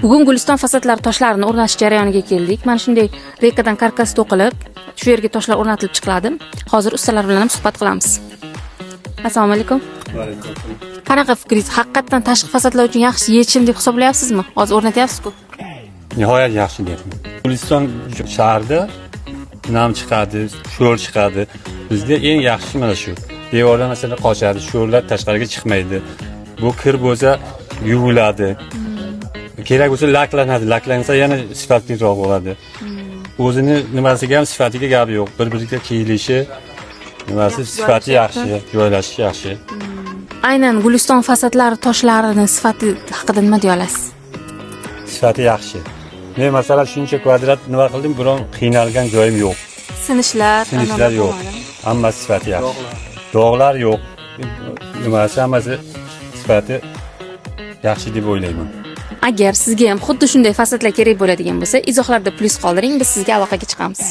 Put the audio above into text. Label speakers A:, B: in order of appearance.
A: Bugun Guliston fasadlari toshlarini o'rnatish jarayoniga keldik. Mana shunday rekadan karkas to'qilib, shu yerga toshlar o'rnatilib chiqiladi. Hozir ustalar bilan ham suhbat qilamiz. Assalomu alaykum.
B: Va alaykum.
A: Qanaqa fikringiz? Haqiqatan tashqi fasadlar uchun yaxshi yechim deb hisoblayapsizmi? Hozir o'rnatyapsiz-ku.
B: Nihoyat yaxshi deyapman. Guliston shahrida nam chiqadi, sho'r chiqadi. Bizda eng yaxshi mana shu. Devorlar masalan qochadi, sho'rlar tashqariga chiqmaydi. Bu kir bo'lsa yuviladi. Kerak bo'lsa laklanadi, laklansa yana sifatliroq bo'ladi. O'zini nimasiga ham sifatiga gap yo'q. Bir-biriga kiyilishi, nimasi sifati yaxshi, joylashishi yaxshi.
A: Aynan Guliston fasadlari toshlarini sifati haqida nima deya olasiz?
B: Sifati yaxshi. Men masalan shuncha kvadrat nima qildim, biron qiynalgan joyim yo'q.
A: Sinishlar
B: yo'q. Hammasi sifati yaxshi. Dog'lar yo'q. Nimasi hammasi sifati yaxshi deb o'ylayman.
A: Agar sizga ham xuddi shunday fasadlar kerak bo'ladigan bo'lsa, izohlarda plyus qoldiring, biz sizga aloqaga chiqamiz.